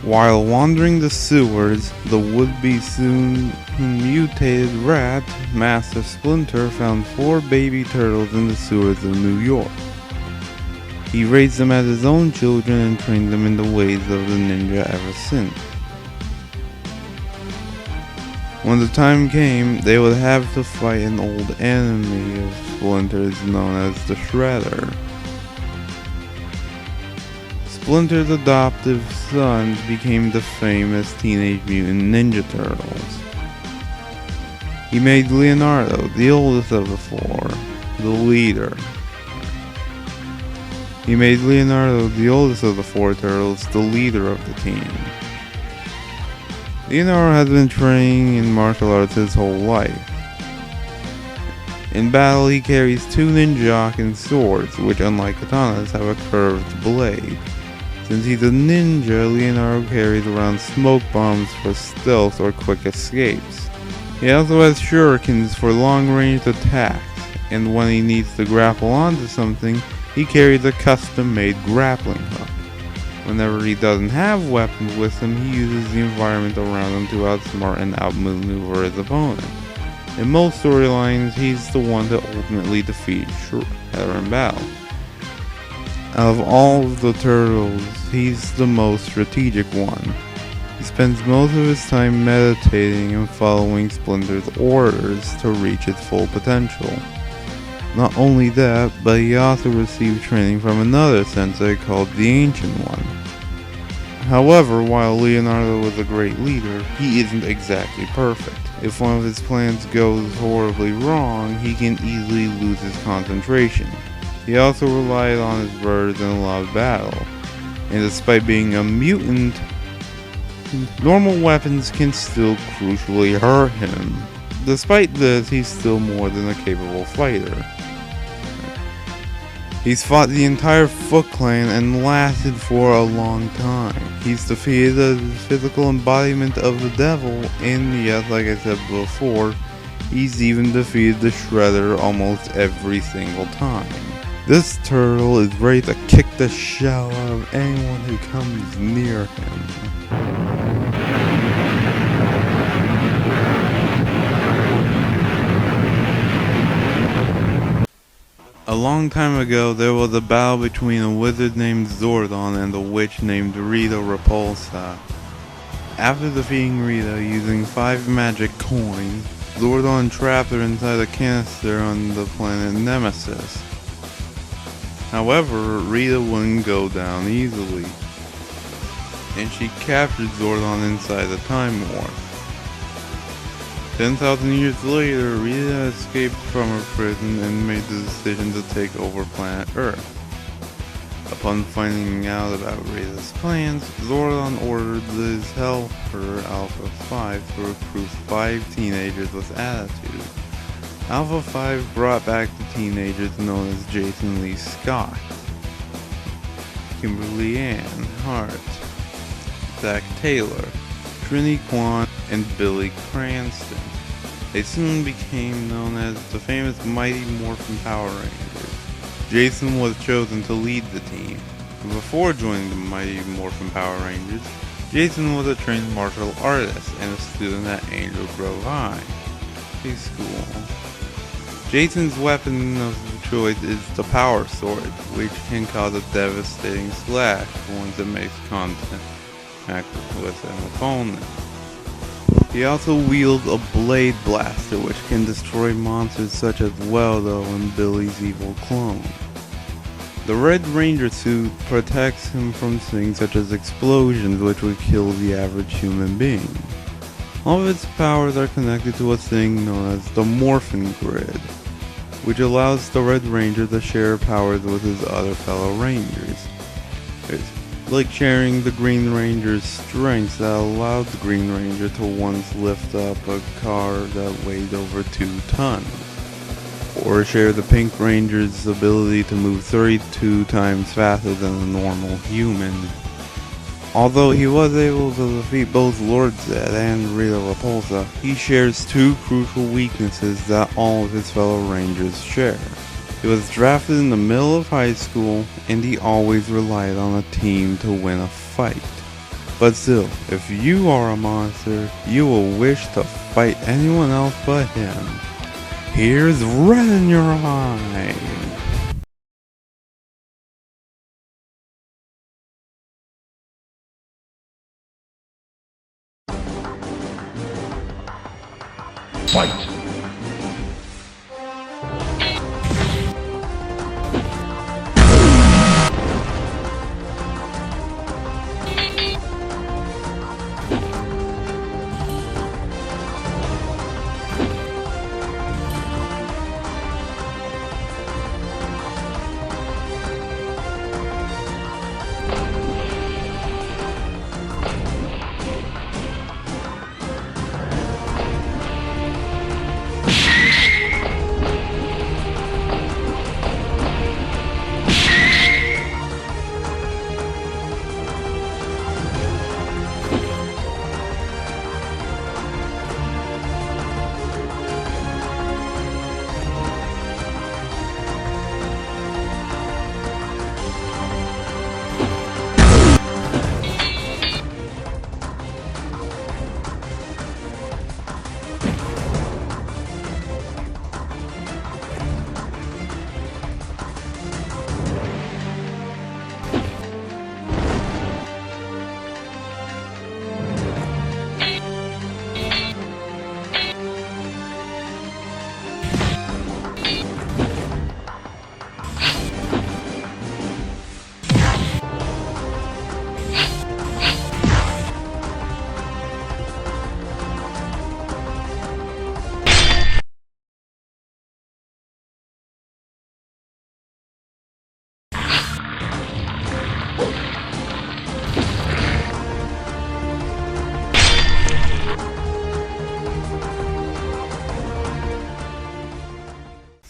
While wandering the sewers, the would-be soon mutated rat, Master Splinter, found 4 baby turtles in the sewers of New York. He raised them as his own children and trained them in the ways of the ninja ever since. When the time came, they would have to fight an old enemy of Splinter's known as the Shredder. Splinter's adoptive sons became the famous Teenage Mutant Ninja Turtles. He made Leonardo, the oldest of the 4, the leader. He made Leonardo, the oldest of the 4 turtles, the leader of the team. Leonardo has been training in martial arts his whole life. In battle, he carries 2 ninjaken swords, which unlike katanas have a curved blade. Since he's a ninja, Leonardo carries around smoke bombs for stealth or quick escapes. He also has shurikens for long-range attacks, and when he needs to grapple onto something, he carries a custom-made grappling hook. Whenever he doesn't have weapons with him, he uses the environment around him to outsmart and outmaneuver his opponent. In most storylines, he's the one to ultimately defeat Shredder in battle. Out of all of the turtles, he's the most strategic one. He spends most of his time meditating and following Splinter's orders to reach his full potential. Not only that, but he also received training from another sensei called the Ancient One. However, while Leonardo was a great leader, he isn't exactly perfect. If one of his plans goes horribly wrong, he can easily lose his concentration. He also relied on his birds in a lot of battle, and despite being a mutant, normal weapons can still crucially hurt him. Despite this, he's still more than a capable fighter. He's fought the entire Foot Clan and lasted for a long time. He's defeated the physical embodiment of the devil, and yes, like I said before, he's even defeated the Shredder almost every single time. This turtle is ready to kick the shell out of anyone who comes near him. A long time ago, there was a battle between a wizard named Zordon and a witch named Rita Repulsa. After defeating Rita using 5 magic coins, Zordon trapped her inside a canister on the planet Nemesis. However, Rita wouldn't go down easily, and she captured Zordon inside the Time Warp. 10,000 years later, Rita escaped from her prison and made the decision to take over planet Earth. Upon finding out about Rita's plans, Zordon ordered his helper Alpha 5 to recruit 5 teenagers with attitude. Alpha 5 brought back the teenagers known as Jason Lee Scott, Kimberly Ann Hart, Zach Taylor, Trini Kwan, and Billy Cranston. They soon became known as the famous Mighty Morphin Power Rangers. Jason was chosen to lead the team. Before joining the Mighty Morphin Power Rangers, Jason was a trained martial artist and a student at Angel Grove High School. Jason's weapon of choice is the Power Sword, which can cause a devastating slash once it makes contact with an opponent. He also wields a Blade Blaster, which can destroy monsters such as Weldo and Billy's evil clone. The Red Ranger suit protects him from things such as explosions, which would kill the average human being. All of its powers are connected to a thing known as the Morphin Grid, which allows the Red Ranger to share powers with his other fellow Rangers. It's like sharing the Green Ranger's strengths that allowed the Green Ranger to once lift up a car that weighed over 2 tons. Or share the Pink Ranger's ability to move 32 times faster than a normal human. Although he was able to defeat both Lord Zed and Rita Repulsa, he shares 2 crucial weaknesses that all of his fellow Rangers share. He was drafted in the middle of high school, and he always relied on a team to win a fight. But still, if you are a monster, you will wish to fight anyone else but him. Here's red in your eye. Fight!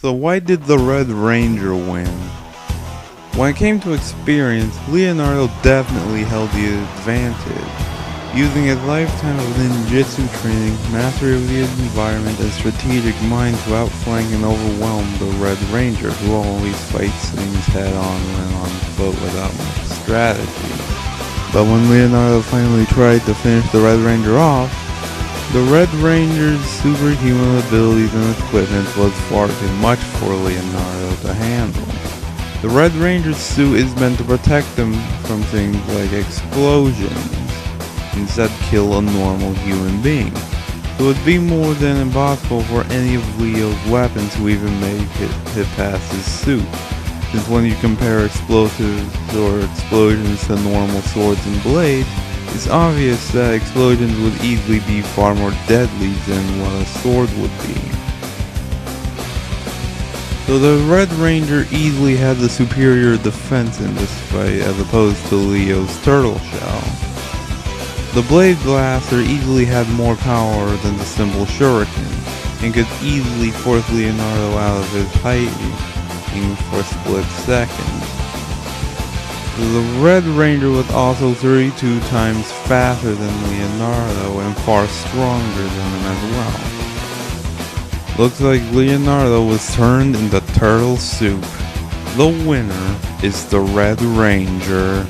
So why did the Red Ranger win? When it came to experience, Leonardo definitely held the advantage. Using his lifetime of ninjutsu training, mastery of the environment, and strategic mind to outflank and overwhelm the Red Ranger, who always fights things head-on when on foot without much strategy. But when Leonardo finally tried to finish the Red Ranger off, the Red Ranger's superhuman abilities and equipment was far too much for Leonardo to handle. The Red Ranger's suit is meant to protect him from things like explosions, instead kill a normal human being. So it would be more than impossible for any of Leo's weapons to even make it hit past his suit, since when you compare explosives or explosions to normal swords and blades, it's obvious that explosions would easily be far more deadly than what a sword would be. So the Red Ranger easily had the superior defense in this fight as opposed to Leo's turtle shell. The Blade Blaster easily had more power than the simple Shuriken, and could easily force Leonardo out of his hiding for a split second. The Red Ranger was also 32 times faster than Leonardo and far stronger than him as well. Looks like Leonardo was turned into turtle soup. The winner is the Red Ranger.